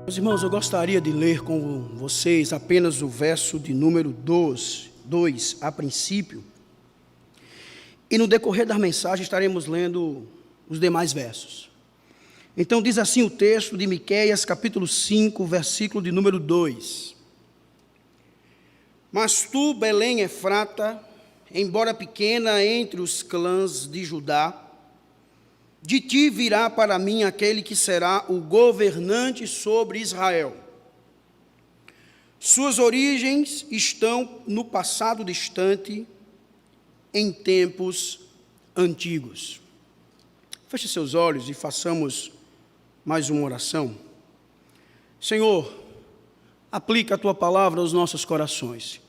Meus irmãos, eu gostaria de ler com vocês apenas o verso de número 2 a princípio, e no decorrer da mensagem estaremos lendo os demais versos. Então diz assim o texto de Miqueias, capítulo 5, versículo de número 2. Mas tu, Belém Efrata, embora pequena entre os clãs de Judá, de ti virá para mim aquele que será o governante sobre Israel. Suas origens estão no passado distante, em tempos antigos. Feche seus olhos e façamos mais uma oração. Senhor, aplica a tua palavra aos nossos corações.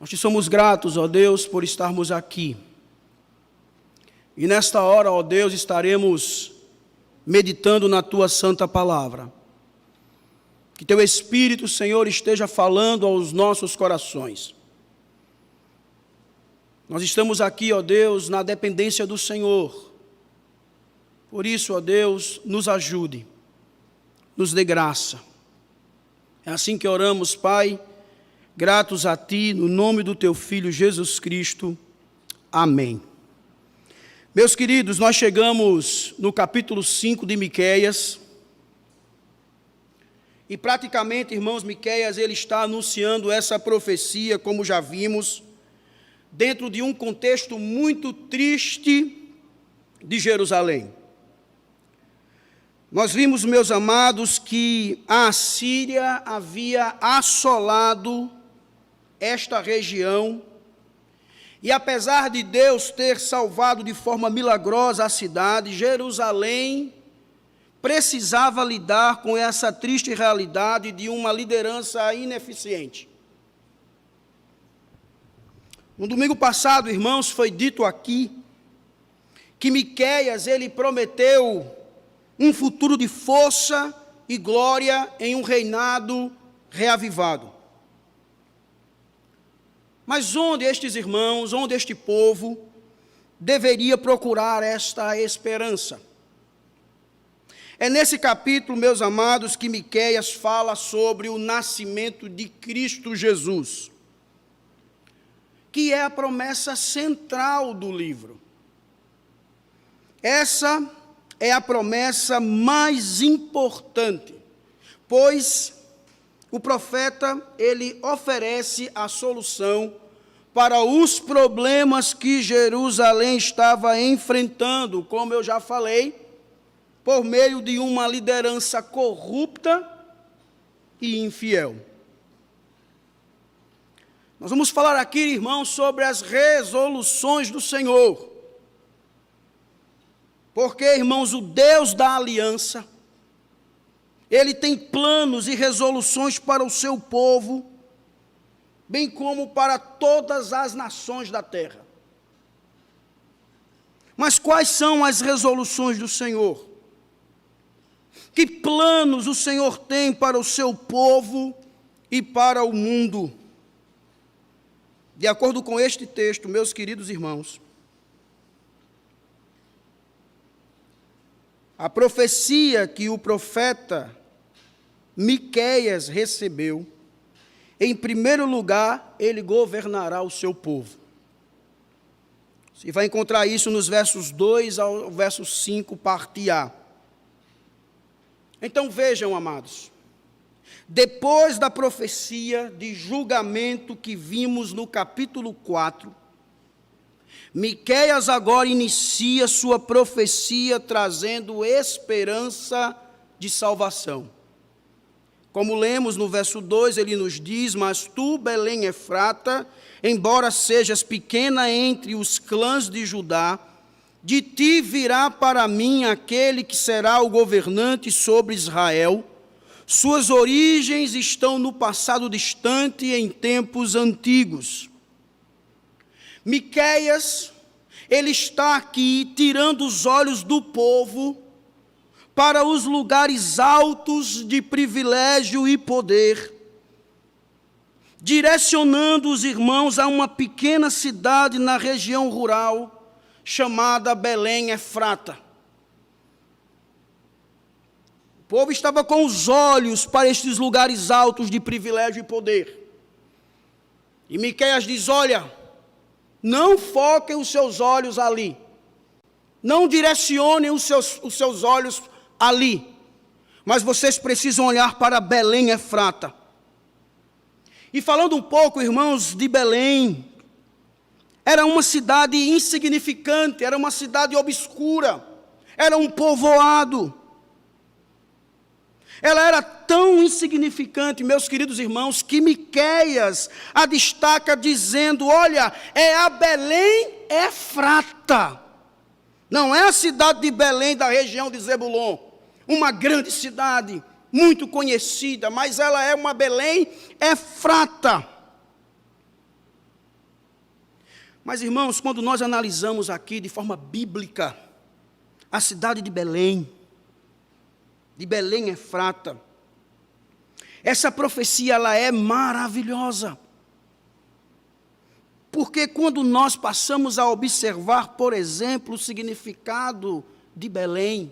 Nós te somos gratos, ó Deus, por estarmos aqui. E nesta hora, ó Deus, estaremos meditando na tua santa palavra. Que teu Espírito, Senhor, esteja falando aos nossos corações. Nós estamos aqui, ó Deus, na dependência do Senhor. Por isso, ó Deus, nos ajude, nos dê graça. É assim que oramos, Pai, gratos a Ti, no nome do Teu Filho Jesus Cristo. Amém. Meus queridos, nós chegamos no capítulo 5 de Miqueias, e praticamente, irmãos, Miqueias, ele está anunciando essa profecia, como já vimos, dentro de um contexto muito triste de Jerusalém. Nós vimos, meus amados, que a Assíria havia assolado esta região, e apesar de Deus ter salvado de forma milagrosa a cidade, Jerusalém precisava lidar com essa triste realidade de uma liderança ineficiente. No domingo passado, irmãos, foi dito aqui que Miqueias, ele prometeu um futuro de força e glória em um reinado reavivado. Mas onde estes irmãos, onde este povo deveria procurar esta esperança? É nesse capítulo, meus amados, que Miqueias fala sobre o nascimento de Cristo Jesus, que é a promessa central do livro. Essa é a promessa mais importante, pois o profeta, ele oferece a solução para os problemas que Jerusalém estava enfrentando, como eu já falei, por meio de uma liderança corrupta e infiel. Nós vamos falar aqui, irmãos, sobre as resoluções do Senhor. Porque, irmãos, o Deus da aliança, Ele tem planos e resoluções para o seu povo, bem como para todas as nações da terra. Mas quais são as resoluções do Senhor? Que planos o Senhor tem para o seu povo e para o mundo? De acordo com este texto, meus queridos irmãos, a profecia que o profeta Miqueias recebeu, em primeiro lugar, ele governará o seu povo. Você vai encontrar isso nos versos 2 ao verso 5, parte A. Então vejam, amados, depois da profecia de julgamento que vimos no capítulo 4, Miqueias agora inicia sua profecia trazendo esperança de salvação. Como lemos no verso 2, ele nos diz: mas tu, Belém Efrata, embora sejas pequena entre os clãs de Judá, de ti virá para mim aquele que será o governante sobre Israel. Suas origens estão no passado distante, em tempos antigos. Miqueias, ele está aqui tirando os olhos do povo para os lugares altos de privilégio e poder, direcionando os irmãos a uma pequena cidade na região rural chamada Belém Efrata. povo estava com os olhos para estes lugares altos de privilégio e poder. E Miqueias diz: olha, não foquem os seus olhos ali. Não direcionem os seus olhos ali. Mas vocês precisam olhar para Belém Efrata. E falando um pouco, irmãos, de Belém, era uma cidade insignificante, era uma cidade obscura, era um povoado. Ela era tão insignificante, meus queridos irmãos, que Miqueias a destaca dizendo: olha, é a Belém Efrata. Não é a cidade de Belém da região de Zebulon, uma grande cidade, muito conhecida, mas ela é uma Belém Efrata. Mas, irmãos, quando nós analisamos aqui de forma bíblica a cidade de Belém Efrata, essa profecia ela é maravilhosa. Porque quando nós passamos a observar, por exemplo, o significado de Belém,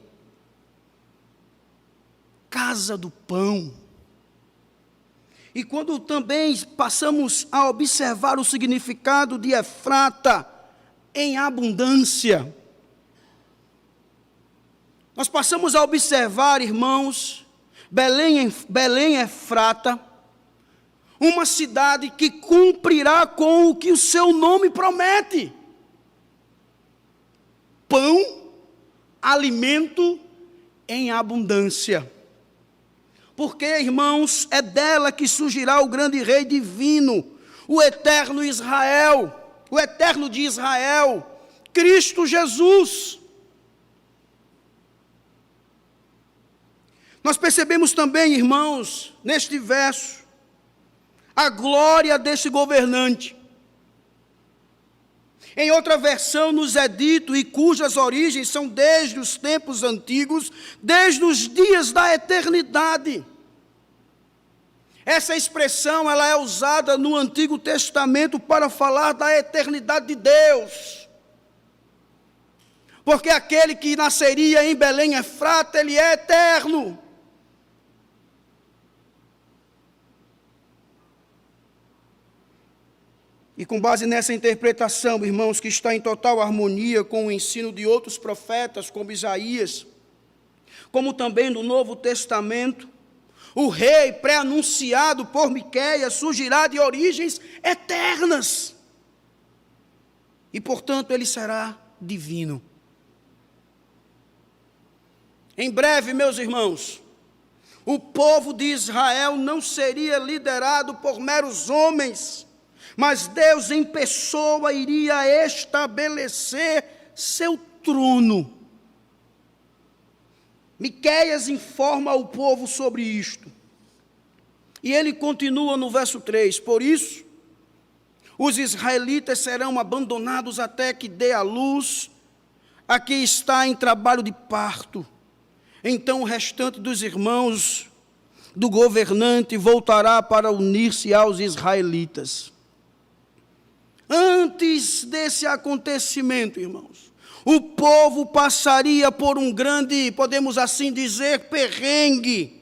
casa do pão, e quando também passamos a observar o significado de Efrata, em abundância, nós passamos a observar, irmãos, Belém Efrata, uma cidade que cumprirá com o que o seu nome promete: pão, alimento em abundância. Porque, irmãos, é dela que surgirá o grande rei divino, o eterno Israel, o eterno de Israel, Cristo Jesus. Nós percebemos também, irmãos, neste verso, a glória desse governante. Em outra versão nos é dito, e cujas origens são desde os tempos antigos, desde os dias da eternidade. Essa expressão ela é usada no Antigo Testamento para falar da eternidade de Deus. Porque aquele que nasceria em Belém Efrata, ele é eterno. E com base nessa interpretação, irmãos, que está em total harmonia com o ensino de outros profetas, como Isaías, como também no Novo Testamento, o rei pré-anunciado por Miqueias surgirá de origens eternas. E, portanto, ele será divino. Em breve, meus irmãos, o povo de Israel não seria liderado por meros homens, mas Deus em pessoa iria estabelecer seu trono. Miqueias informa o povo sobre isto. E ele continua no verso 3: por isso, os israelitas serão abandonados até que dê à luz a que está em trabalho de parto. Então o restante dos irmãos do governante voltará para unir-se aos israelitas. Antes desse acontecimento, irmãos, o povo passaria por um grande, podemos assim dizer, perrengue.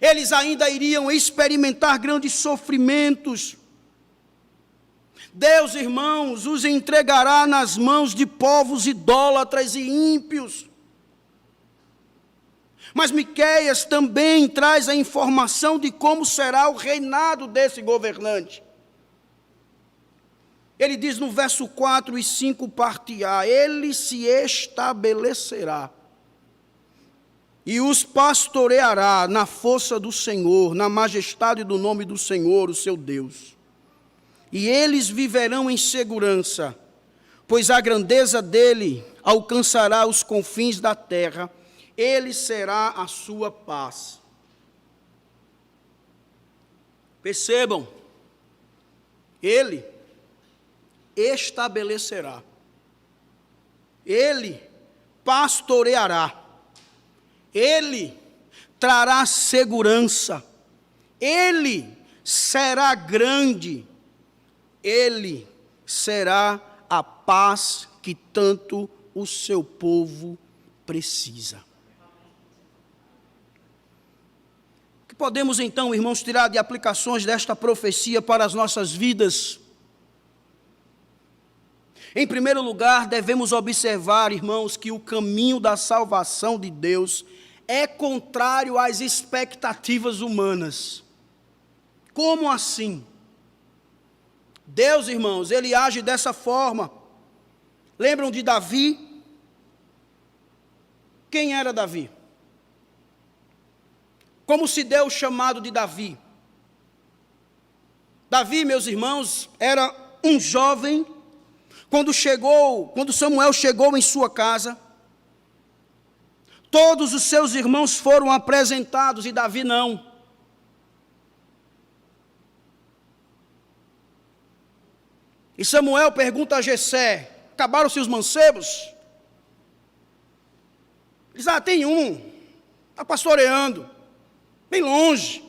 Eles ainda iriam experimentar grandes sofrimentos. Deus, irmãos, os entregará nas mãos de povos idólatras e ímpios. Mas Miqueias também traz a informação de como será o reinado desse governante. Ele diz no verso 4 e 5, parte A: ele se estabelecerá e os pastoreará na força do Senhor, na majestade do nome do Senhor, o seu Deus. E eles viverão em segurança, pois a grandeza dele alcançará os confins da terra, ele será a sua paz. Percebam, ele estabelecerá, ele pastoreará, ele trará segurança, ele será grande, ele será a paz que tanto o seu povo precisa. que podemos então, irmãos, tirar de aplicações desta profecia para as nossas vidas? Em primeiro lugar, devemos observar, irmãos, que o caminho da salvação de Deus é contrário às expectativas humanas. Como assim? Deus, irmãos, ele age dessa forma. Lembram de Davi? Quem era Davi? Como se deu o chamado de Davi? Davi, meus irmãos, era um jovem. Quando Samuel chegou em sua casa, todos os seus irmãos foram apresentados e Davi não. E Samuel pergunta a Jessé: acabaram-se os mancebos? Ele diz: tem um, está pastoreando, bem longe.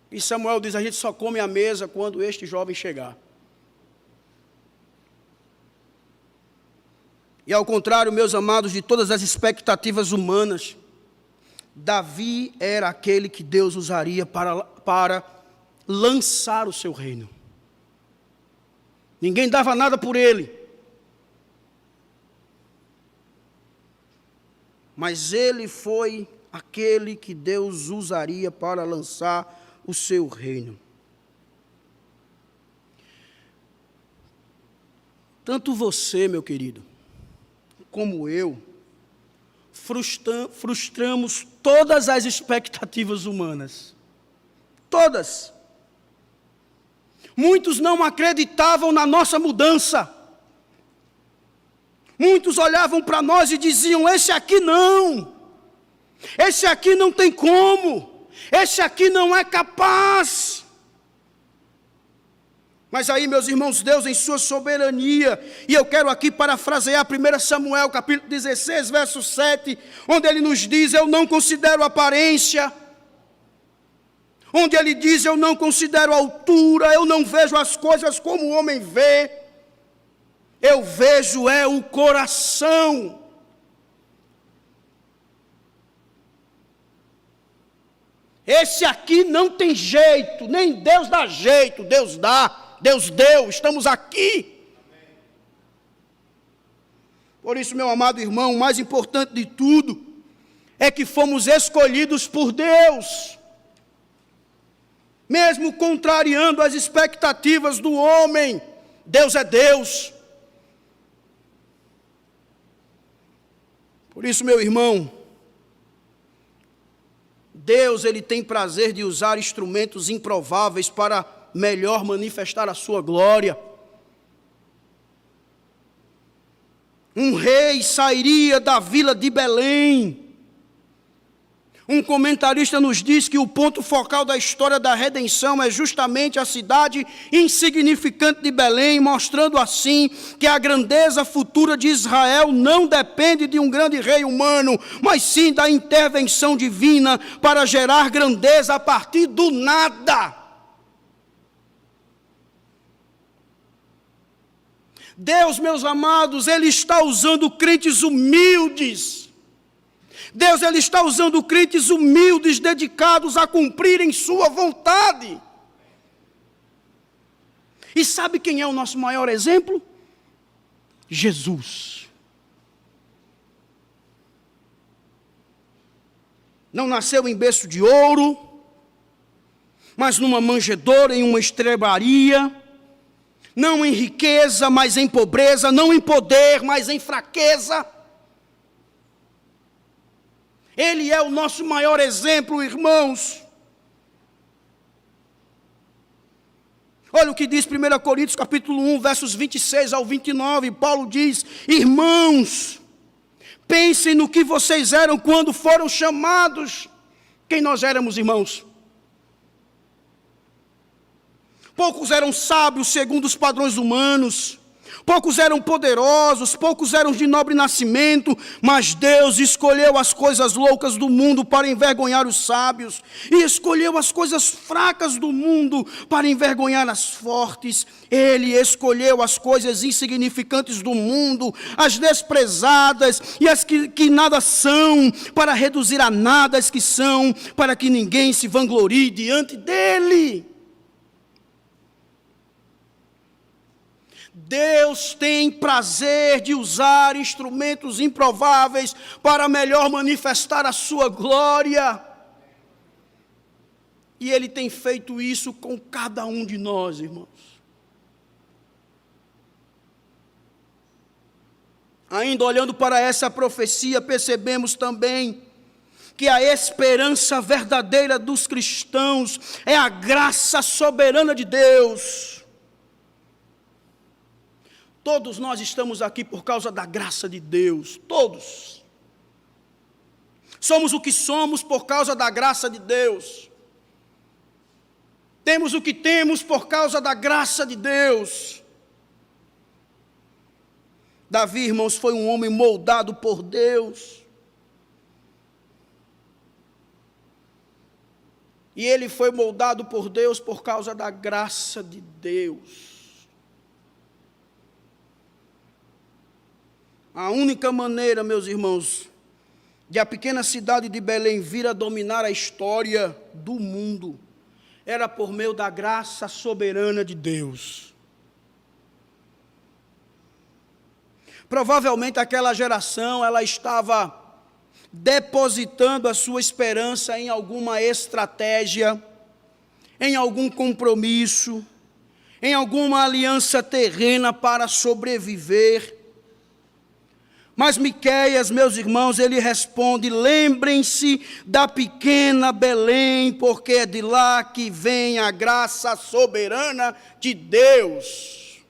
E Samuel diz: a gente só come à mesa quando este jovem chegar. E ao contrário, meus amados, de todas as expectativas humanas, Davi era aquele que Deus usaria para lançar o seu reino. Ninguém dava nada por ele. Mas ele foi aquele que Deus usaria para lançar o seu reino. Tanto você, meu querido, como eu, frustramos todas as expectativas humanas. Todas. Muitos não acreditavam na nossa mudança. Muitos olhavam para nós e diziam: esse aqui não. Esse aqui não tem como. Esse aqui não é capaz. Mas aí, meus irmãos, Deus em sua soberania, e eu quero aqui parafrasear 1 Samuel, capítulo 16, verso 7, onde ele nos diz: eu não considero aparência, onde ele diz: eu não considero altura, eu não vejo as coisas como o homem vê, eu vejo é o coração. Esse aqui não tem jeito, nem Deus dá jeito, Deus dá. Deus deu, estamos aqui. Por isso, meu amado irmão, o mais importante de tudo é que fomos escolhidos por Deus. Mesmo contrariando as expectativas do homem, Deus é Deus. Por isso, meu irmão, Deus, ele tem prazer de usar instrumentos improváveis para melhor manifestar a sua glória. Um rei sairia da vila de Belém. Um comentarista nos diz que o ponto focal da história da redenção é justamente a cidade insignificante de Belém, mostrando assim que a grandeza futura de Israel não depende de um grande rei humano, mas sim da intervenção divina para gerar grandeza a partir do nada. Deus, meus amados, ele está usando crentes humildes. Deus, ele está usando crentes humildes, dedicados a cumprirem sua vontade. E sabe quem é o nosso maior exemplo? Jesus. Não nasceu em berço de ouro, mas numa manjedoura, em uma estrebaria. Não em riqueza, mas em pobreza. Não em poder, mas em fraqueza. Ele é o nosso maior exemplo, irmãos. Olha o que diz 1 Coríntios capítulo 1, versos 26 ao 29. Paulo diz: irmãos, pensem no que vocês eram quando foram chamados. Quem nós éramos, irmãos? Poucos eram sábios segundo os padrões humanos. Poucos eram poderosos, poucos eram de nobre nascimento, mas Deus escolheu as coisas loucas do mundo para envergonhar os sábios, e escolheu as coisas fracas do mundo para envergonhar as fortes. Ele escolheu as coisas insignificantes do mundo, as desprezadas e as que nada são, para reduzir a nada as que são, para que ninguém se vanglorie diante dele. Deus tem prazer de usar instrumentos improváveis para melhor manifestar a sua glória. E Ele tem feito isso com cada um de nós, irmãos. Ainda olhando para essa profecia, percebemos também que a esperança verdadeira dos cristãos é a graça soberana de Deus. Todos nós estamos aqui por causa da graça de Deus, todos. Somos o que somos por causa da graça de Deus. Temos o que temos por causa da graça de Deus. Davi, irmãos, foi um homem moldado por Deus. E ele foi moldado por Deus por causa da graça de Deus. A única maneira, meus irmãos, de a pequena cidade de Belém vir a dominar a história do mundo, era por meio da graça soberana de Deus. Provavelmente aquela geração, ela estava depositando a sua esperança em alguma estratégia, em algum compromisso, em alguma aliança terrena para sobreviver. Mas Miqueias, meus irmãos, ele responde: lembrem-se da pequena Belém, porque é de lá que vem a graça soberana de Deus.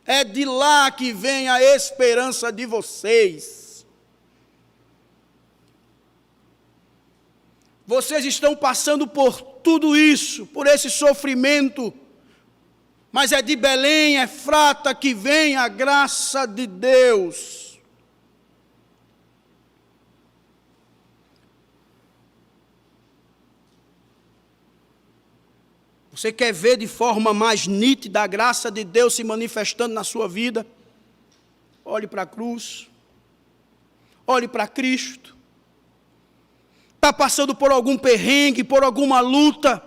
É de lá que vem a esperança de vocês. Vocês estão passando por tudo isso, por esse sofrimento, mas é de Belém, Efrata, que vem a graça de Deus. Você quer ver de forma mais nítida a graça de Deus se manifestando na sua vida? Olhe para a cruz. Olhe para Cristo. Está passando por algum perrengue, por alguma luta,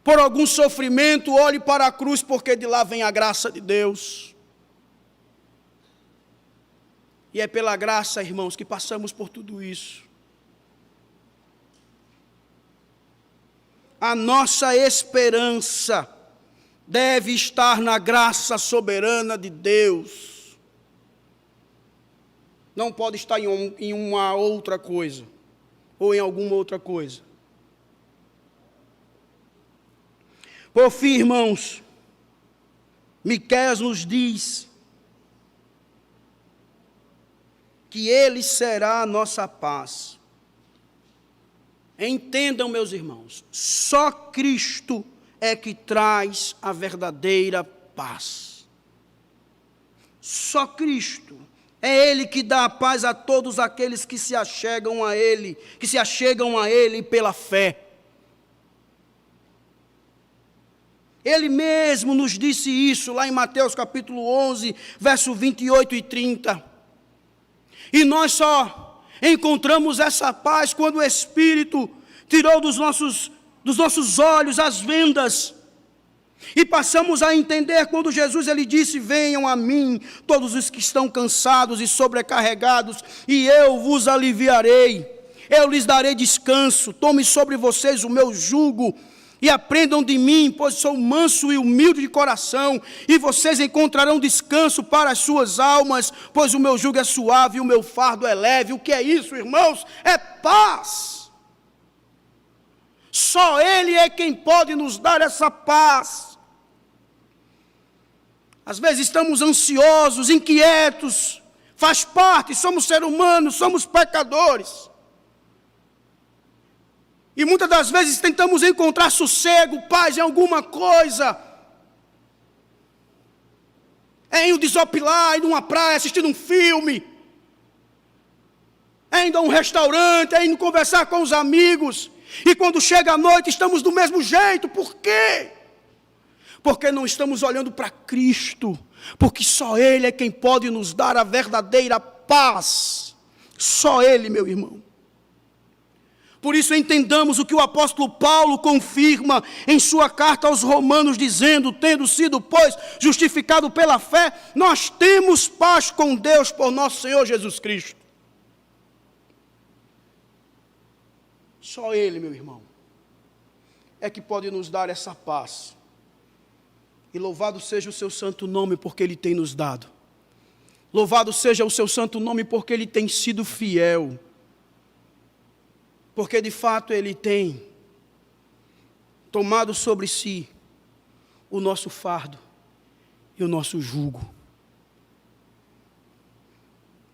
por algum sofrimento, olhe para a cruz, porque de lá vem a graça de Deus. E é pela graça, irmãos, que passamos por tudo isso. A nossa esperança deve estar na graça soberana de Deus. Não pode estar em uma outra coisa, ou em alguma outra coisa. Por fim, irmãos, Miqueias nos diz que Ele será a nossa paz. Entendam, meus irmãos, só Cristo é que traz a verdadeira paz. Só Cristo. É Ele que dá a paz a todos aqueles que se achegam a Ele, pela fé. Ele mesmo nos disse isso lá em Mateus capítulo 11, verso 28 e 30. E nós só encontramos essa paz quando o Espírito tirou dos nossos olhos as vendas. E passamos a entender quando Jesus ele disse: venham a mim todos os que estão cansados e sobrecarregados, e eu vos aliviarei. Eu lhes darei descanso. Tome sobre vocês o meu jugo e aprendam de mim, pois sou manso e humilde de coração, e vocês encontrarão descanso para as suas almas, pois o meu jugo é suave e o meu fardo é leve. O que é isso, irmãos? É paz. Só Ele é quem pode nos dar essa paz. Às vezes estamos ansiosos, inquietos, faz parte, somos seres humanos, somos pecadores. E muitas das vezes tentamos encontrar sossego, paz em alguma coisa. é indo desopilar, indo numa praia, assistindo um filme, é indo a um restaurante, é indo conversar com os amigos, e quando chega a noite estamos do mesmo jeito. Por quê? Porque não estamos olhando para Cristo, porque só Ele é quem pode nos dar a verdadeira paz, só Ele, meu irmão. Por isso entendamos o que o apóstolo Paulo confirma em sua carta aos Romanos, dizendo: tendo sido, pois, justificado pela fé, nós temos paz com Deus por nosso Senhor Jesus Cristo. Só Ele, meu irmão, é que pode nos dar essa paz. E louvado seja o seu santo nome, porque Ele tem nos dado. Louvado seja o seu santo nome, porque Ele tem sido fiel. Porque de fato Ele tem tomado sobre si o nosso fardo e o nosso jugo.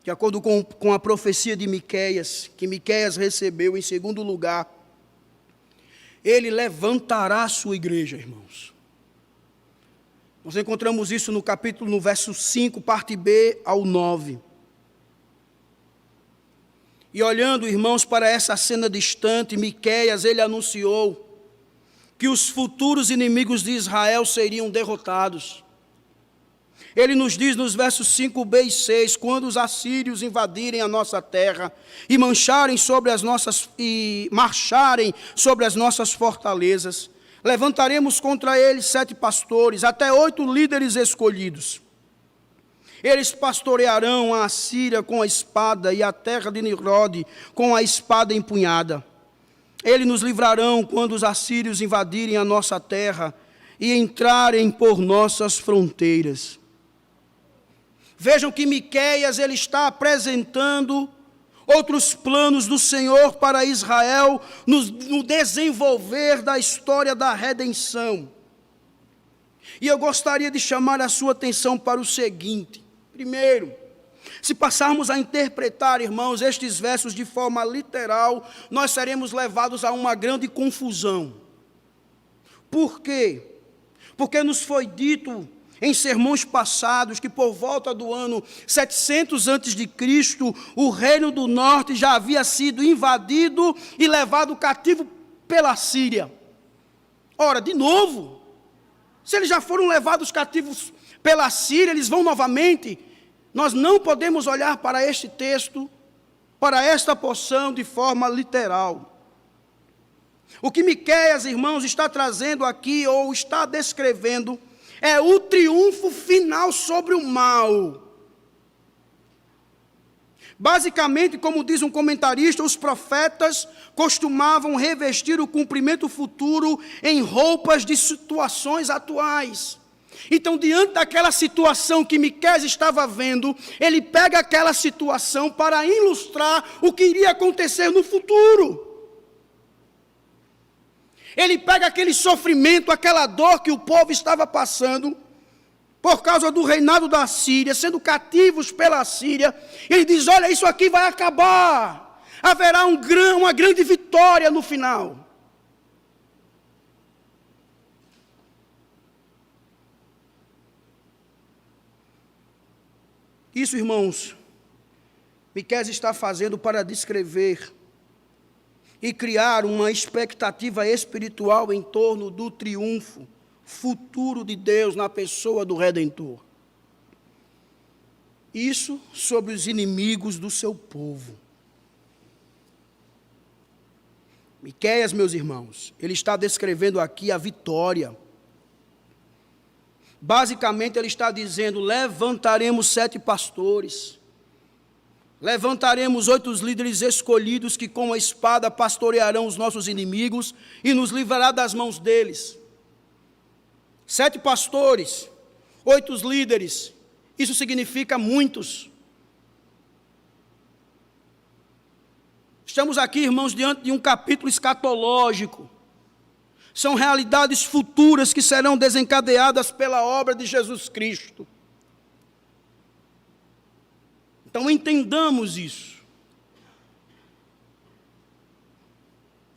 De acordo com a profecia de Miqueias, que Miqueias recebeu em segundo lugar, Ele levantará a sua igreja, irmãos. Nós encontramos isso no verso 5, parte B ao 9. E olhando, irmãos, para essa cena distante, Miqueias, ele anunciou que os futuros inimigos de Israel seriam derrotados. Ele nos diz nos versos 5b e 6, quando os assírios invadirem a nossa terra e marcharem sobre as nossas fortalezas, levantaremos contra eles 7 pastores, até 8 líderes escolhidos. Eles pastorearão a Assíria com a espada e a terra de Nimrod com a espada empunhada. Eles nos livrarão quando os assírios invadirem a nossa terra e entrarem por nossas fronteiras. Vejam que Miqueias ele está apresentando outros planos do Senhor para Israel no desenvolver da história da redenção. E eu gostaria de chamar a sua atenção para o seguinte. Primeiro, se passarmos a interpretar, irmãos, estes versos de forma literal, nós seremos levados a uma grande confusão. Por quê? Porque nos foi dito em sermões passados que por volta do ano 700 a.C., o reino do norte já havia sido invadido e levado cativo pela Síria. Ora, de novo, se eles já foram levados cativos pela Síria, eles vão novamente. Nós não podemos olhar para este texto, para esta porção de forma literal. O que Miqueias, irmãos, está trazendo aqui, ou está descrevendo, é o triunfo final sobre o mal. Basicamente, como diz um comentarista, os profetas costumavam revestir o cumprimento futuro em roupas de situações atuais. Então, diante daquela situação que Miqueias estava vendo, ele pega aquela situação para ilustrar o que iria acontecer no futuro. Ele pega aquele sofrimento, aquela dor que o povo estava passando, por causa do reinado da Síria, sendo cativos pela Síria. Ele diz: olha, isso aqui vai acabar. Haverá uma grande vitória no final. Isso, irmãos, Miqueias está fazendo para descrever e criar uma expectativa espiritual em torno do triunfo futuro de Deus na pessoa do Redentor. Isso sobre os inimigos do seu povo. Miqueias, meus irmãos, ele está descrevendo aqui a vitória. Basicamente ele está dizendo: levantaremos 7 pastores. Levantaremos 8 líderes escolhidos que com a espada pastorearão os nossos inimigos e nos livrará das mãos deles. 7 pastores, 8 líderes, isso significa muitos. Estamos aqui, irmãos, diante de um capítulo escatológico. São realidades futuras que serão desencadeadas pela obra de Jesus Cristo. Então entendamos isso.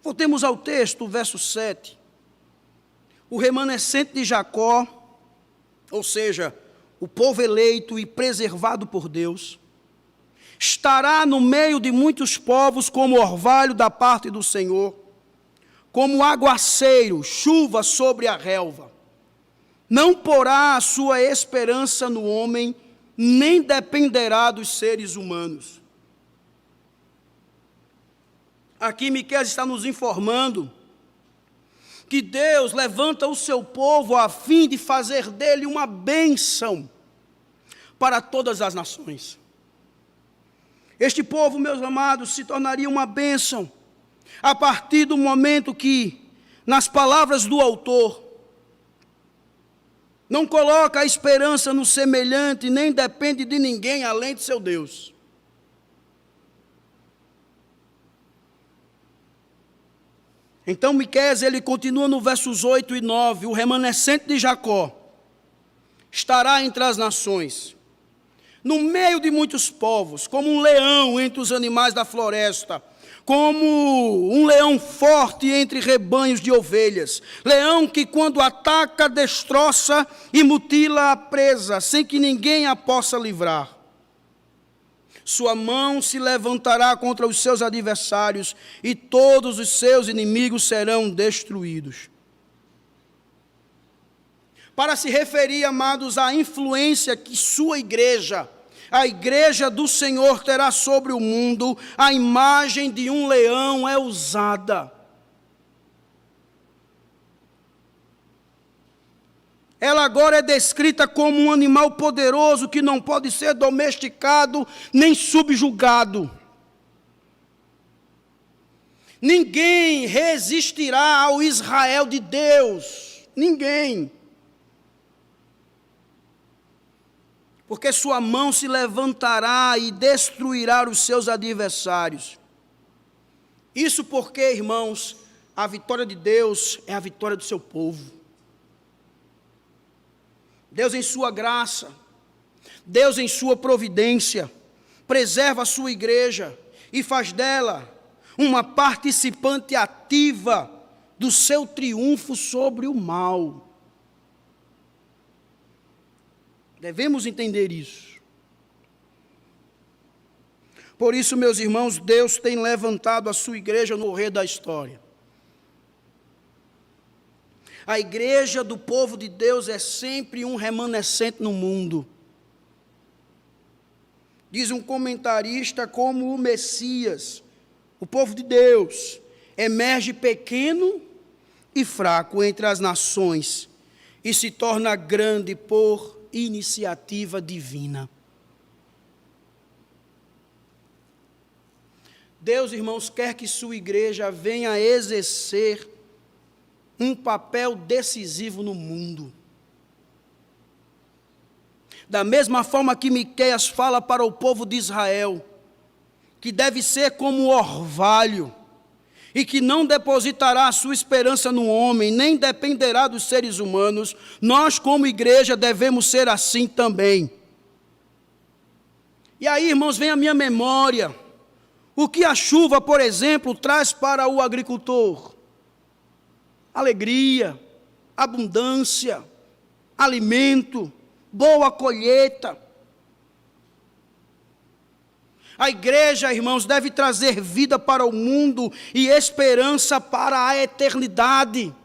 Voltemos ao texto, verso 7. O remanescente de Jacó, ou seja, o povo eleito e preservado por Deus, estará no meio de muitos povos como orvalho da parte do Senhor, como aguaceiro, chuva sobre a relva. Não porá a sua esperança no homem, nem dependerá dos seres humanos. Aqui Miqueias está nos informando que Deus levanta o seu povo a fim de fazer dele uma bênção para todas as nações. Este povo, meus amados, se tornaria uma bênção a partir do momento que, nas palavras do autor, não coloca a esperança no semelhante, nem depende de ninguém além de seu Deus. Então Miqueias, ele continua no versos 8 e 9, o remanescente de Jacó estará entre as nações, no meio de muitos povos, como um leão entre os animais da floresta, como um leão forte entre rebanhos de ovelhas, leão que quando ataca, destroça e mutila a presa, sem que ninguém a possa livrar. Sua mão se levantará contra os seus adversários, e todos os seus inimigos serão destruídos. Para se referir, amados, à influência que sua igreja, a igreja do Senhor, terá sobre o mundo, a imagem de um leão é usada. Ela agora é descrita como um animal poderoso que não pode ser domesticado nem subjugado. Ninguém resistirá ao Israel de Deus. Ninguém. Porque sua mão se levantará e destruirá os seus adversários. Isso porque, irmãos, a vitória de Deus é a vitória do seu povo. Deus em sua graça, Deus em sua providência, preserva a sua igreja e faz dela uma participante ativa do seu triunfo sobre o mal. Devemos entender isso. Por isso, meus irmãos, Deus tem levantado a sua igreja no decorrer da história. A igreja do povo de Deus é sempre um remanescente no mundo. Diz um comentarista, como o Messias, o povo de Deus, emerge pequeno e fraco entre as nações e se torna grande por iniciativa divina. Deus, irmãos, quer que sua igreja venha a exercer um papel decisivo no mundo. Da mesma forma que Miqueias fala para o povo de Israel, que deve ser como orvalho, e que não depositará a sua esperança no homem, nem dependerá dos seres humanos, nós como igreja devemos ser assim também. E aí, irmãos, vem a minha memória, o que a chuva, por exemplo, traz para o agricultor? Alegria, abundância, alimento, boa colheita. A igreja, irmãos, deve trazer vida para o mundo e esperança para a eternidade.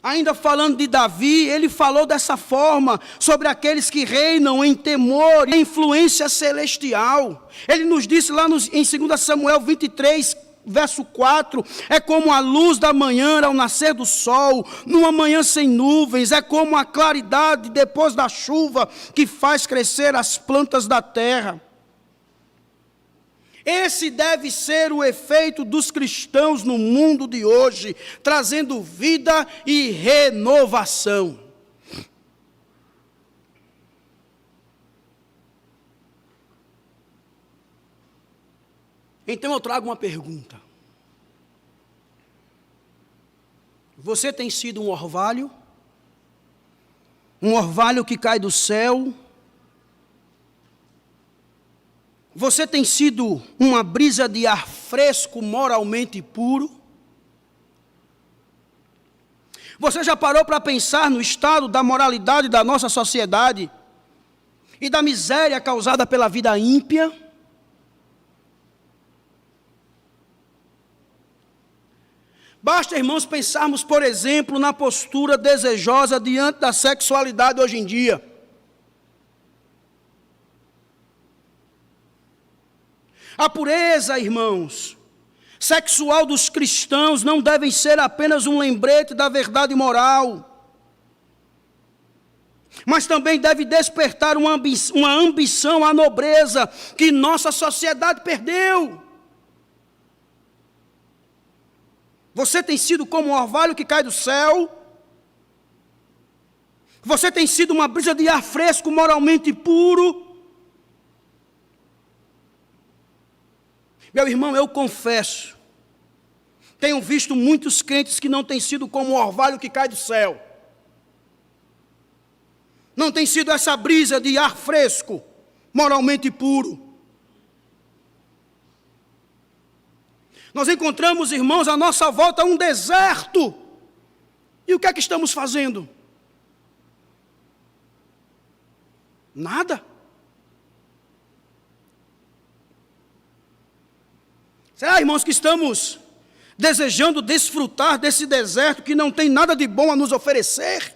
Ainda falando de Davi, ele falou dessa forma sobre aqueles que reinam em temor e influência celestial. Ele nos disse lá em 2 Samuel 23, verso 4, é como a luz da manhã ao nascer do sol, numa manhã sem nuvens, é como a claridade depois da chuva, que faz crescer as plantas da terra. Esse deve ser o efeito dos cristãos no mundo de hoje, trazendo vida e renovação. Então eu trago uma pergunta. Você tem sido um orvalho? Um orvalho que cai do céu? Você tem sido uma brisa de ar fresco, moralmente puro? Você já parou para pensar no estado da moralidade da nossa sociedade e da miséria causada pela vida ímpia? Basta, irmãos, pensarmos, por exemplo, na postura desejosa diante da sexualidade hoje em dia. A pureza, irmãos, sexual dos cristãos não deve ser apenas um lembrete da verdade moral, mas também deve despertar uma ambição à nobreza que nossa sociedade perdeu. Você tem sido como um orvalho que cai do céu? Você tem sido uma brisa de ar fresco, moralmente puro? Meu irmão, eu confesso, tenho visto muitos crentes que não têm sido como um orvalho que cai do céu. Não tem sido essa brisa de ar fresco, moralmente puro. Nós encontramos, irmãos, à nossa volta um deserto. E o que é que estamos fazendo? Nada. Será, irmãos, que estamos desejando desfrutar desse deserto que não tem nada de bom a nos oferecer?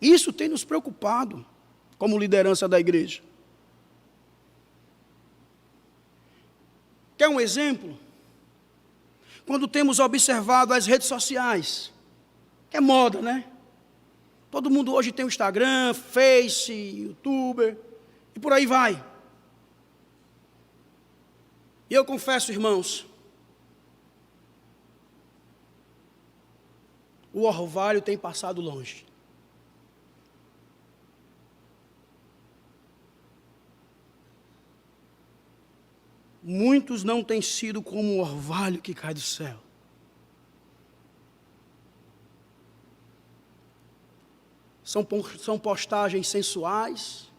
Isso tem nos preocupado como liderança da igreja. Quer um exemplo? Quando temos observado as redes sociais, é moda, né? Todo mundo hoje tem o Instagram, Face, YouTuber, e por aí vai. E eu confesso, irmãos, o orvalho tem passado longe. Muitos não têm sido como o orvalho que cai do céu. São postagens sensuais.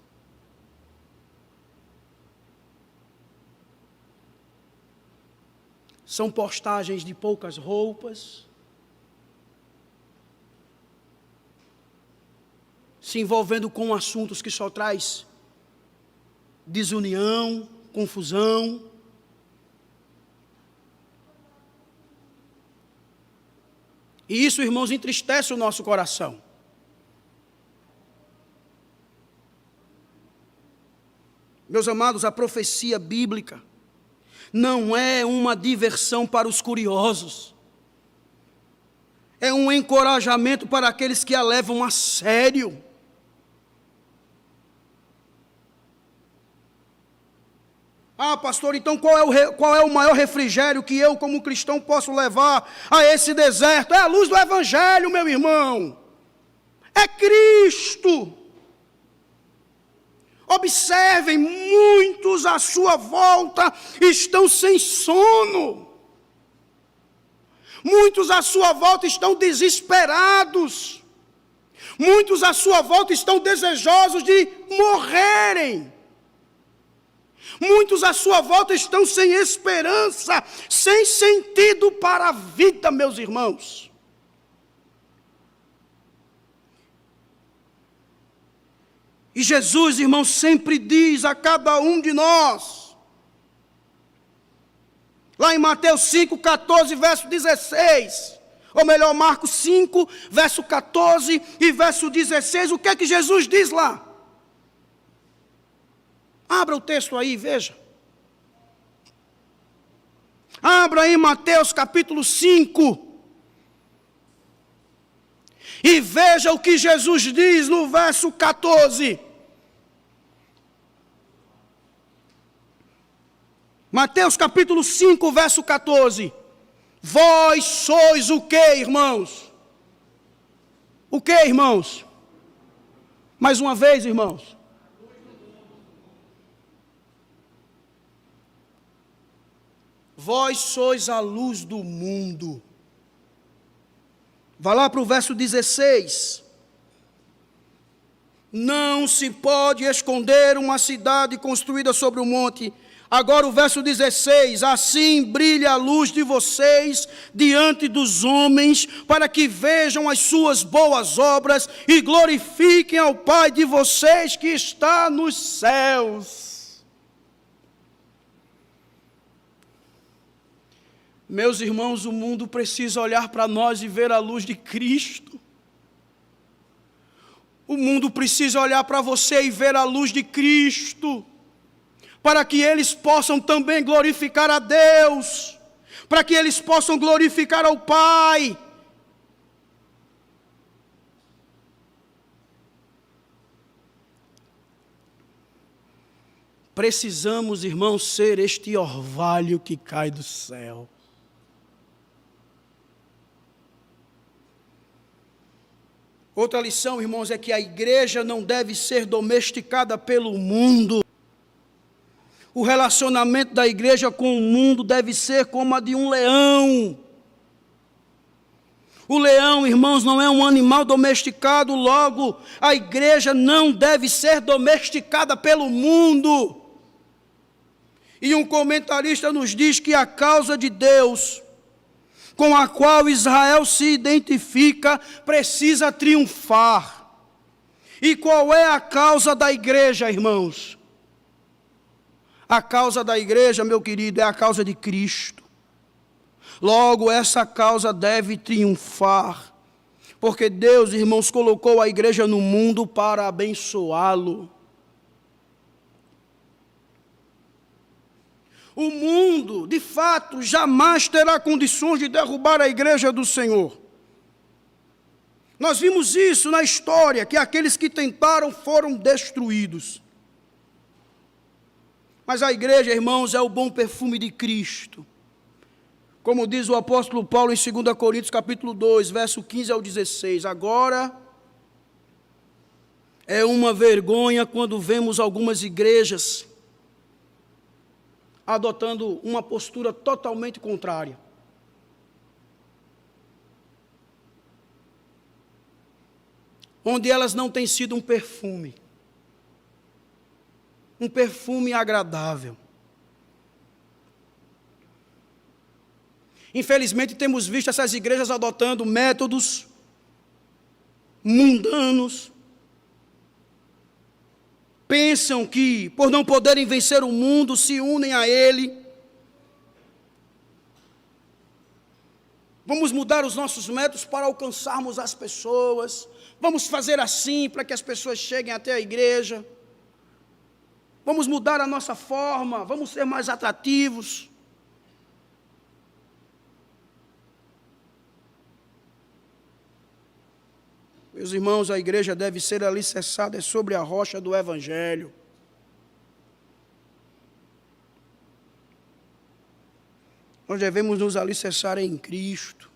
São postagens de poucas roupas. Se envolvendo com assuntos que só traz desunião, confusão. E isso, irmãos, entristece o nosso coração. Meus amados, a profecia bíblica não é uma diversão para os curiosos. É um encorajamento para aqueles que a levam a sério. Ah, pastor, então qual é o maior refrigério que eu, como cristão, posso levar a esse deserto? É a luz do Evangelho, meu irmão. É Cristo. Observem, muitos à sua volta estão sem sono. Muitos à sua volta estão desesperados. Muitos à sua volta estão desejosos de morrerem. Muitos à sua volta estão sem esperança, sem sentido para a vida, meus irmãos. E Jesus, irmãos, sempre diz a cada um de nós, lá em Mateus 5, 14, verso 16, ou melhor, Marcos 5, verso 14 e verso 16, o que é que Jesus diz lá? Abra o texto aí, veja. Abra aí Mateus capítulo 5. E veja o que Jesus diz no verso 14. Mateus capítulo 5, verso 14. Vós sois o quê, irmãos? O quê, irmãos? Mais uma vez, irmãos. Vós sois a luz do mundo. Vá lá para o verso 16. Não se pode esconder uma cidade construída sobre um monte. Agora o verso 16: assim brilha a luz de vocês diante dos homens, para que vejam as suas boas obras e glorifiquem ao Pai de vocês que está nos céus. Meus irmãos, o mundo precisa olhar para nós e ver a luz de Cristo. O mundo precisa olhar para você e ver a luz de Cristo, para que eles possam também glorificar a Deus, para que eles possam glorificar ao Pai. Precisamos, irmãos, ser este orvalho que cai do céu. Outra lição, irmãos, é que a igreja não deve ser domesticada pelo mundo. O relacionamento da igreja com o mundo deve ser como a de um leão. O leão, irmãos, não é um animal domesticado, logo, a igreja não deve ser domesticada pelo mundo. E um comentarista nos diz que a causa de Deus, com a qual Israel se identifica, precisa triunfar. E qual é a causa da igreja, irmãos? A causa da igreja, meu querido, é a causa de Cristo. Logo, essa causa deve triunfar, porque Deus, irmãos, colocou a igreja no mundo para abençoá-lo. O mundo, de fato, jamais terá condições de derrubar a igreja do Senhor. Nós vimos isso na história, que aqueles que tentaram foram destruídos. Mas a igreja, irmãos, é o bom perfume de Cristo. Como diz o apóstolo Paulo em 2 Coríntios capítulo 2, verso 15 ao 16. Agora, é uma vergonha quando vemos algumas igrejas adotando uma postura totalmente contrária. Onde elas não têm sido um perfume agradável. Infelizmente, temos visto essas igrejas adotando métodos mundanos. Pensam que, por não poderem vencer o mundo, se unem a ele. Vamos mudar os nossos métodos para alcançarmos as pessoas. Vamos fazer assim para que as pessoas cheguem até a igreja. Vamos mudar a nossa forma, vamos ser mais atrativos. Meus irmãos, a igreja deve ser alicerçada sobre a rocha do Evangelho. Nós devemos nos alicerçar em Cristo.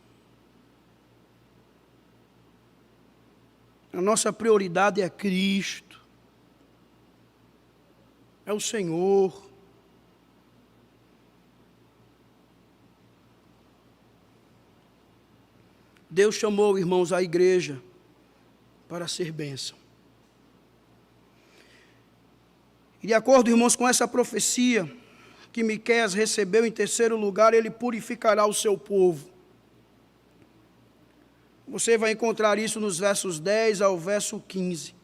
A nossa prioridade é Cristo. É o Senhor. Deus chamou, irmãos, a igreja para ser bênção. E de acordo, irmãos, com essa profecia que Miqueias recebeu em terceiro lugar, ele purificará o seu povo. Você vai encontrar isso nos versos 10 ao verso 15.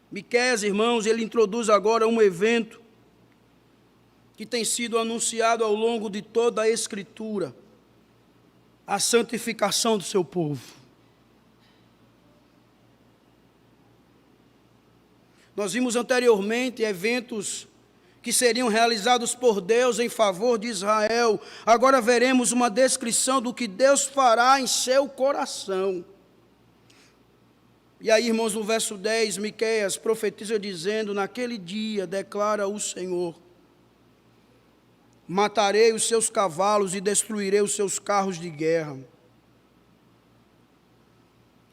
Miqueias, irmãos, ele introduz agora um evento que tem sido anunciado ao longo de toda a Escritura: a santificação do seu povo. Nós vimos anteriormente eventos que seriam realizados por Deus em favor de Israel. Agora veremos uma descrição do que Deus fará em seu coração. E aí, irmãos, no verso 10, Miqueias profetiza dizendo: naquele dia, declara o Senhor, matarei os seus cavalos e destruirei os seus carros de guerra.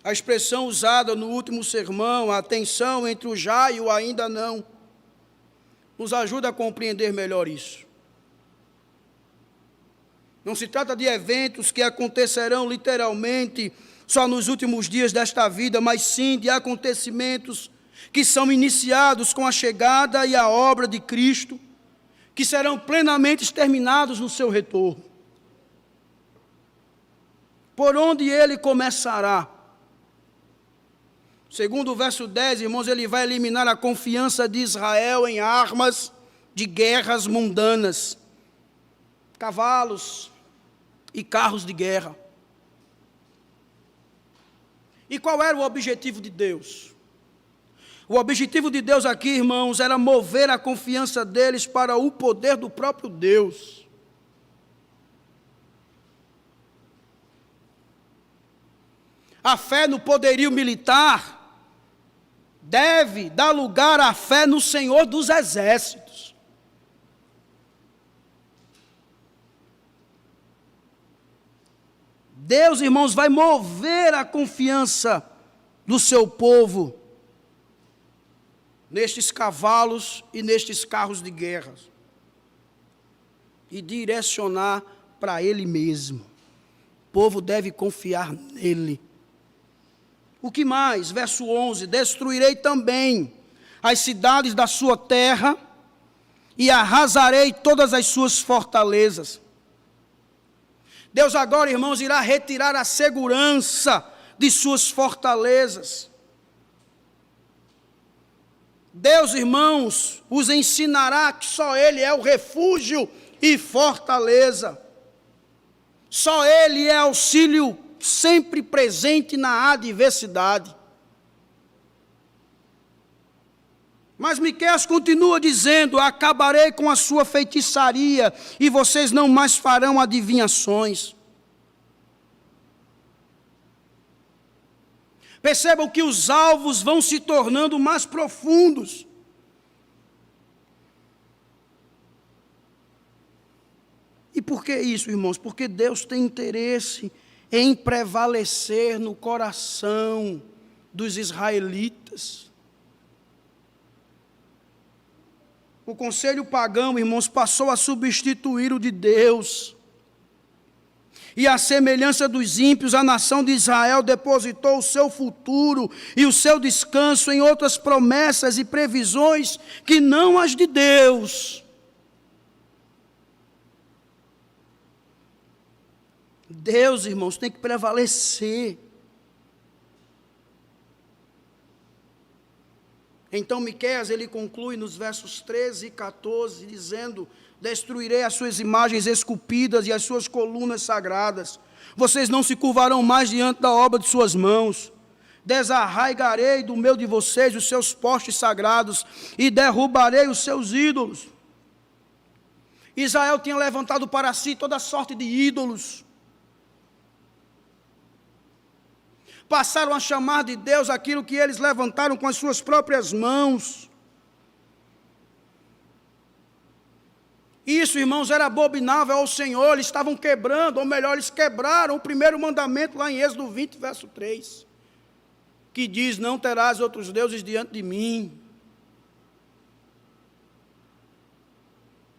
A expressão usada no último sermão, a tensão entre o já e o ainda não, nos ajuda a compreender melhor isso. Não se trata de eventos que acontecerão literalmente só nos últimos dias desta vida, mas sim de acontecimentos que são iniciados com a chegada e a obra de Cristo, que serão plenamente exterminados no seu retorno. Por onde ele começará? Segundo o verso 10, irmãos, ele vai eliminar a confiança de Israel em armas de guerras mundanas, cavalos e carros de guerra. E qual era o objetivo de Deus? O objetivo de Deus aqui, irmãos, era mover a confiança deles para o poder do próprio Deus. A fé no poderio militar deve dar lugar à fé no Senhor dos Exércitos. Deus, irmãos, vai mover a confiança do seu povo nestes cavalos e nestes carros de guerra e direcionar para Ele mesmo. O povo deve confiar nele. O que mais? Verso 11, destruirei também as cidades da sua terra e arrasarei todas as suas fortalezas. Deus agora, irmãos, irá retirar a segurança de suas fortalezas. Deus, irmãos, os ensinará que só Ele é o refúgio e fortaleza. Só Ele é auxílio sempre presente na adversidade. Mas Miqueias continua dizendo: acabarei com a sua feitiçaria e vocês não mais farão adivinhações. Percebam que os alvos vão se tornando mais profundos. E por que isso, irmãos? Porque Deus tem interesse em prevalecer no coração dos israelitas. O conselho pagão, irmãos, passou a substituir o de Deus. E à semelhança dos ímpios, a nação de Israel depositou o seu futuro e o seu descanso em outras promessas e previsões que não as de Deus. Deus, irmãos, tem que prevalecer. Então Miqueias, ele conclui nos versos 13 e 14, dizendo: destruirei as suas imagens esculpidas e as suas colunas sagradas. Vocês não se curvarão mais diante da obra de suas mãos. Desarraigarei do meio de vocês os seus postes sagrados e derrubarei os seus ídolos. Israel tinha levantado para si toda sorte de ídolos. Passaram a chamar de Deus aquilo que eles levantaram com as suas próprias mãos. Isso, irmãos, era abominável ao Senhor. Eles estavam quebrando, ou melhor, eles quebraram o primeiro mandamento lá em Êxodo 20, verso 3, que diz: não terás outros deuses diante de mim.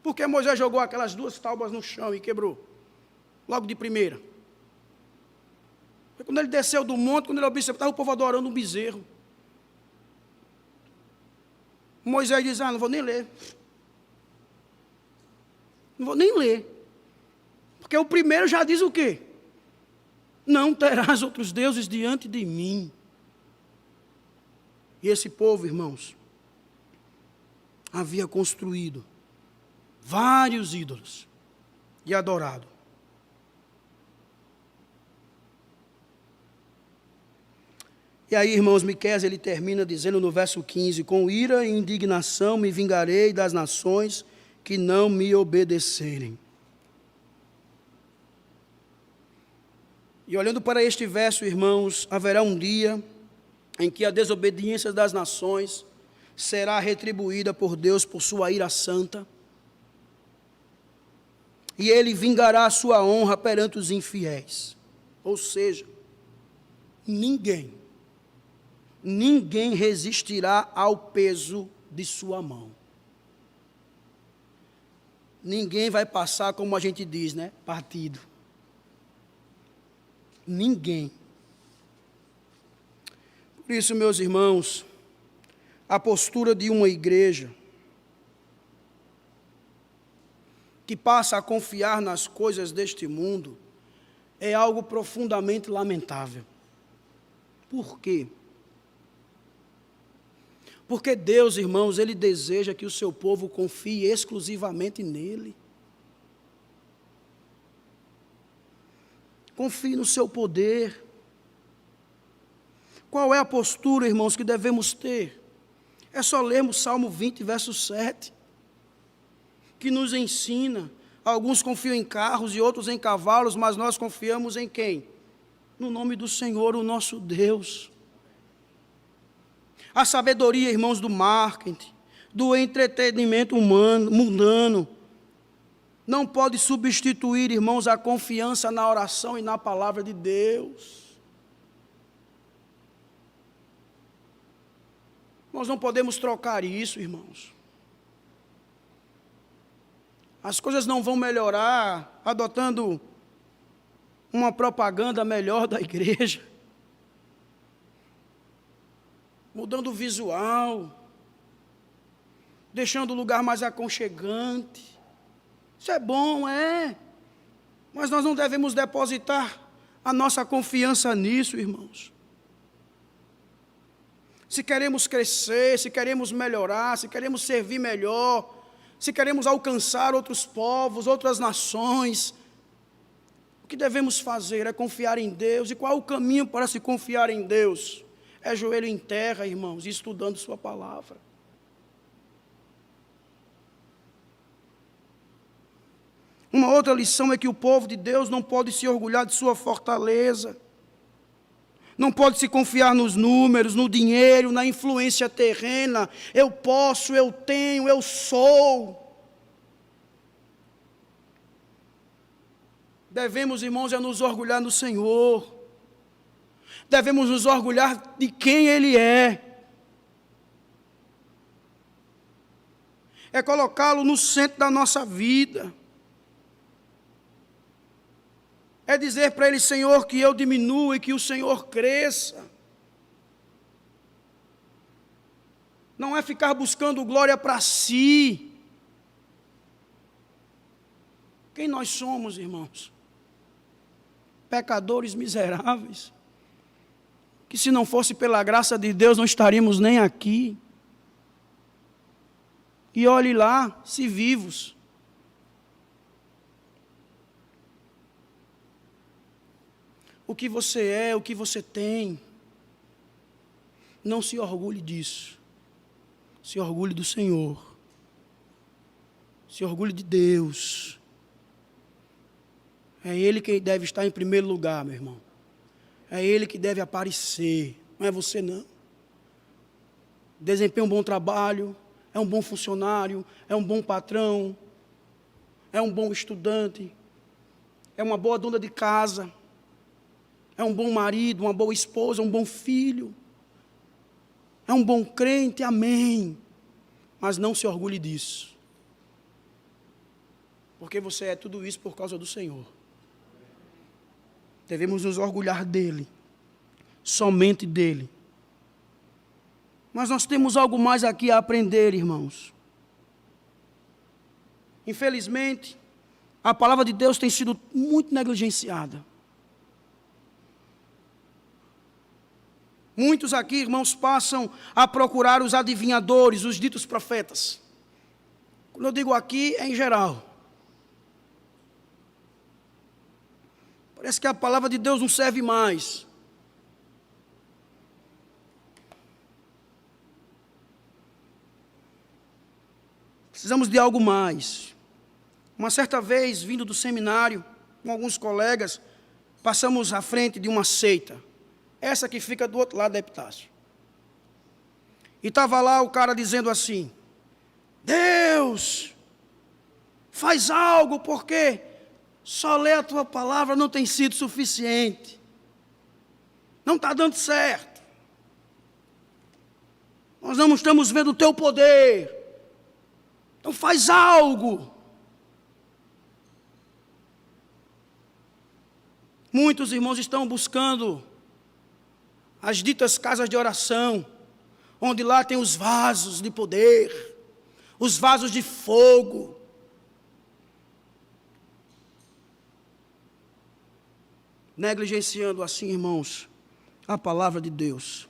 Porque Moisés jogou aquelas duas tábuas no chão e quebrou, logo de primeira. Quando ele desceu do monte, quando ele observou, estava o povo adorando um bezerro. Moisés diz: não vou nem ler. Não vou nem ler. Porque o primeiro já diz o quê? Não terás outros deuses diante de mim. E esse povo, irmãos, havia construído vários ídolos e adorado. E aí, irmãos, Miqueias, ele termina dizendo no verso 15: com ira e indignação me vingarei das nações que não me obedecerem. E olhando para este verso, irmãos, haverá um dia em que a desobediência das nações será retribuída por Deus por sua ira santa, e Ele vingará a sua honra perante os infiéis. Ou seja, ninguém resistirá ao peso de sua mão. Ninguém vai passar, como a gente diz, né? Partido. Ninguém. Por isso, meus irmãos, a postura de uma igreja que passa a confiar nas coisas deste mundo é algo profundamente lamentável. Por quê? Porque Deus, irmãos, Ele deseja que o seu povo confie exclusivamente nele. Confie no seu poder. Qual é a postura, irmãos, que devemos ter? É só lermos Salmo 20, verso 7, que nos ensina. Alguns confiam em carros e outros em cavalos, mas nós confiamos em quem? No nome do Senhor, o nosso Deus. A sabedoria, irmãos, do marketing, do entretenimento mundano, não pode substituir, irmãos, a confiança na oração e na palavra de Deus. Nós não podemos trocar isso, irmãos. As coisas não vão melhorar adotando uma propaganda melhor da igreja, mudando o visual, deixando o lugar mais aconchegante. Isso é bom, mas nós não devemos depositar a nossa confiança nisso, irmãos. Se queremos crescer, se queremos melhorar, se queremos servir melhor, se queremos alcançar outros povos, outras nações, o que devemos fazer é confiar em Deus. E qual é o caminho para se confiar em Deus? É joelho em terra, irmãos, e estudando sua palavra. Uma outra lição é que o povo de Deus não pode se orgulhar de sua fortaleza. Não pode se confiar nos números, no dinheiro, na influência terrena. Eu posso, eu tenho, eu sou. Devemos, irmãos, nos orgulhar no Senhor. Devemos nos orgulhar de quem Ele é. É colocá-lo no centro da nossa vida. É dizer para Ele, Senhor, que eu diminua e que o Senhor cresça. Não é ficar buscando glória para si. Quem nós somos, irmãos? Pecadores miseráveis, que se não fosse pela graça de Deus não estaríamos nem aqui. E olhe lá, se vivos. O que você é, o que você tem. Não se orgulhe disso. Se orgulhe do Senhor. Se orgulhe de Deus. É Ele que deve estar em primeiro lugar, meu irmão. É Ele que deve aparecer. Não é você, não. Desempenha um bom trabalho. É um bom funcionário. É um bom patrão. É um bom estudante. É uma boa dona de casa. É um bom marido, uma boa esposa, um bom filho. É um bom crente, amém. Mas não se orgulhe disso. Porque você é tudo isso por causa do Senhor. Devemos nos orgulhar dEle. Somente dEle. Mas nós temos algo mais aqui a aprender, irmãos. Infelizmente, a palavra de Deus tem sido muito negligenciada. Muitos aqui, irmãos, passam a procurar os adivinhadores, os ditos profetas. Quando eu digo aqui, é em geral. Parece que a palavra de Deus não serve mais. Precisamos de algo mais. Uma certa vez, vindo do seminário, com alguns colegas, passamos à frente de uma seita. Essa que fica do outro lado da Epitácio. E estava lá o cara dizendo assim: Deus, faz algo, porque só ler a tua palavra não tem sido suficiente. Não está dando certo. Nós não estamos vendo o teu poder. Então faz algo. Muitos irmãos estão buscando as ditas casas de oração, onde lá tem os vasos de poder, os vasos de fogo. Negligenciando assim, irmãos, a palavra de Deus.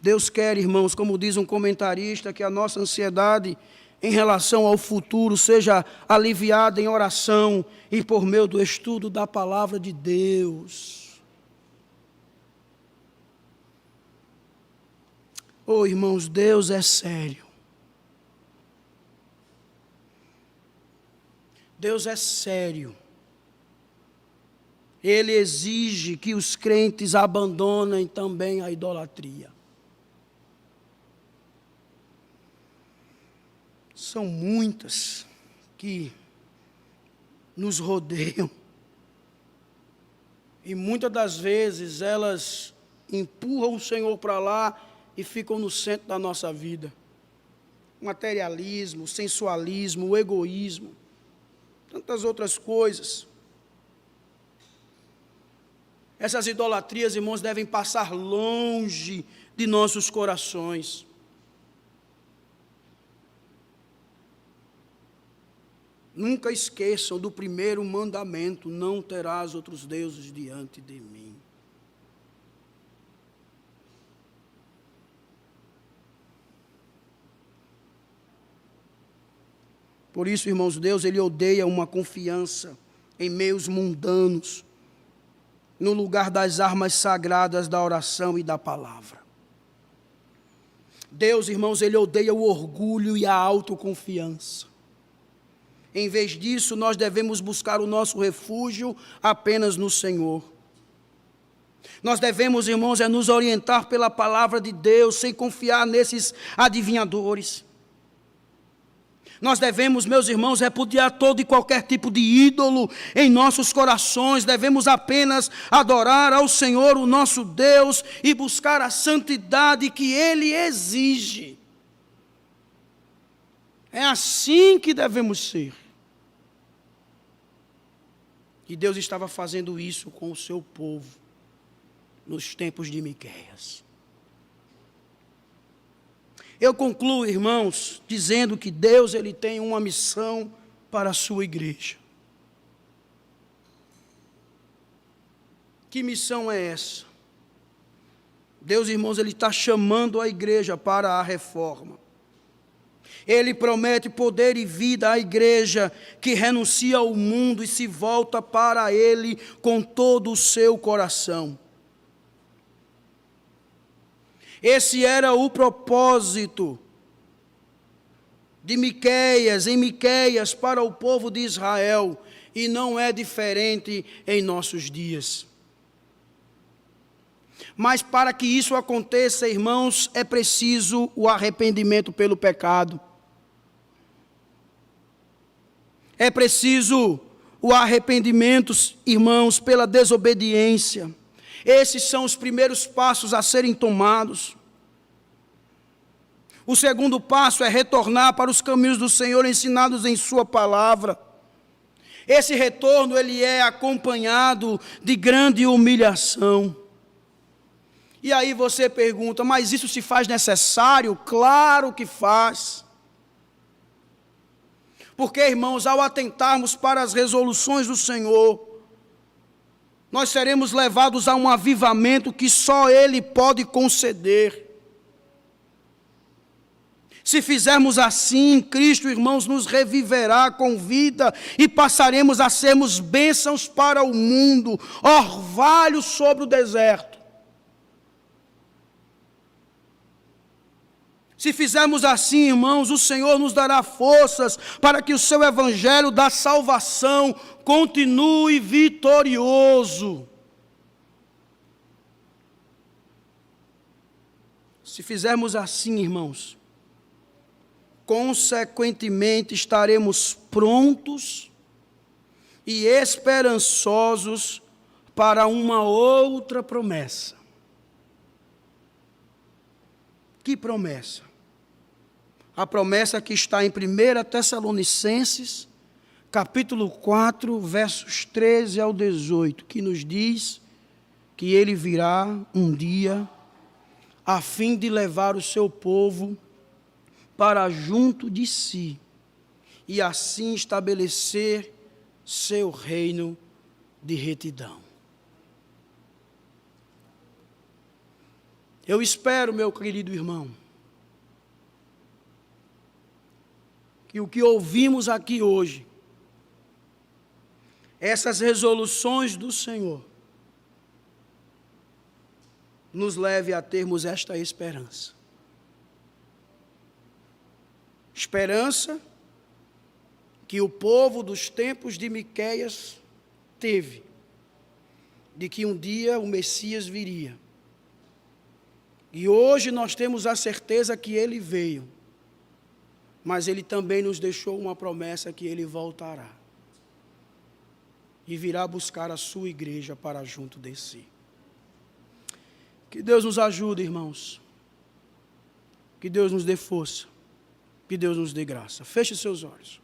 Deus quer, irmãos, como diz um comentarista, que a nossa ansiedade em relação ao futuro seja aliviada em oração e por meio do estudo da palavra de Deus. Oh, irmãos, Deus é sério. Deus é sério. Ele exige que os crentes abandonem também a idolatria. São muitas que nos rodeiam. E muitas das vezes elas empurram o Senhor para lá e ficam no centro da nossa vida. O materialismo, o sensualismo, o egoísmo, tantas outras coisas. Essas idolatrias, irmãos, devem passar longe de nossos corações. Nunca esqueçam do primeiro mandamento: não terás outros deuses diante de mim. Por isso, irmãos, Deus, Ele odeia uma confiança em meios mundanos, no lugar das armas sagradas da oração e da palavra. Deus, irmãos, Ele odeia o orgulho e a autoconfiança. Em vez disso, nós devemos buscar o nosso refúgio apenas no Senhor. Nós devemos, irmãos, nos orientar pela palavra de Deus, sem confiar nesses adivinhadores. Nós devemos, meus irmãos, repudiar todo e qualquer tipo de ídolo em nossos corações. Devemos apenas adorar ao Senhor, o nosso Deus, e buscar a santidade que Ele exige. É assim que devemos ser. E Deus estava fazendo isso com o seu povo nos tempos de Miqueias. Eu concluo, irmãos, dizendo que Deus, Ele tem uma missão para a sua igreja. Que missão é essa? Deus, irmãos, Ele está chamando a igreja para a reforma. Ele promete poder e vida à igreja que renuncia ao mundo e se volta para Ele com todo o seu coração. Esse era o propósito de Miqueias, em Miqueias, para o povo de Israel, e não é diferente em nossos dias. Mas para que isso aconteça, irmãos, é preciso o arrependimento pelo pecado. É preciso o arrependimento, irmãos, pela desobediência. Esses são os primeiros passos a serem tomados. O segundo passo é retornar para os caminhos do Senhor ensinados em sua palavra. Esse retorno, ele é acompanhado de grande humilhação. E aí você pergunta, mas isso se faz necessário? Claro que faz. Porque, irmãos, ao atentarmos para as resoluções do Senhor, nós seremos levados a um avivamento que só Ele pode conceder. Se fizermos assim, Cristo, irmãos, nos reviverá com vida e passaremos a sermos bênçãos para o mundo, orvalho sobre o deserto. Se fizermos assim, irmãos, o Senhor nos dará forças para que o seu evangelho da salvação continue vitorioso. Se fizermos assim, irmãos, consequentemente estaremos prontos e esperançosos para uma outra promessa. Que promessa? A promessa que está em 1 Tessalonicenses, capítulo 4, versos 13 ao 18, que nos diz que Ele virá um dia a fim de levar o seu povo para junto de si, e assim estabelecer seu reino de retidão. Eu espero, meu querido irmão, que o que ouvimos aqui hoje, essas resoluções do Senhor, nos leve a termos esta esperança. Esperança que o povo dos tempos de Miqueias teve, de que um dia o Messias viria. E hoje nós temos a certeza que ele veio, mas ele também nos deixou uma promessa que ele voltará e virá buscar a sua igreja para junto de si. Que Deus nos ajude, irmãos. Que Deus nos dê força. Que Deus nos dê graça. Feche seus olhos.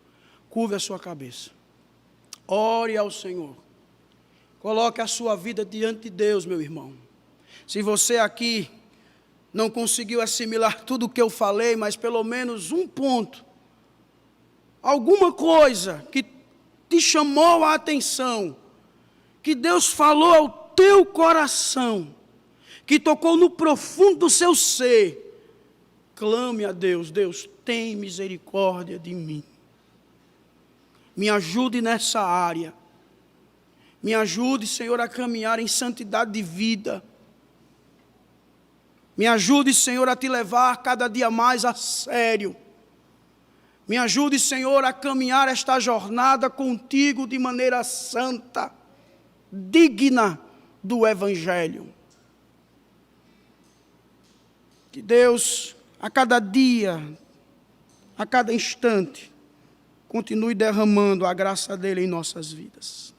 Curve a sua cabeça. Ore ao Senhor. Coloque a sua vida diante de Deus, meu irmão. Se você aqui não conseguiu assimilar tudo o que eu falei, mas pelo menos um ponto, alguma coisa que te chamou a atenção, que Deus falou ao teu coração, que tocou no profundo do seu ser, clame a Deus: Deus, tem misericórdia de mim. Me ajude nessa área. Me ajude, Senhor, a caminhar em santidade de vida. Me ajude, Senhor, a te levar cada dia mais a sério. Me ajude, Senhor, a caminhar esta jornada contigo de maneira santa, digna do Evangelho. Que Deus, a cada dia, a cada instante, continue derramando a graça dele em nossas vidas.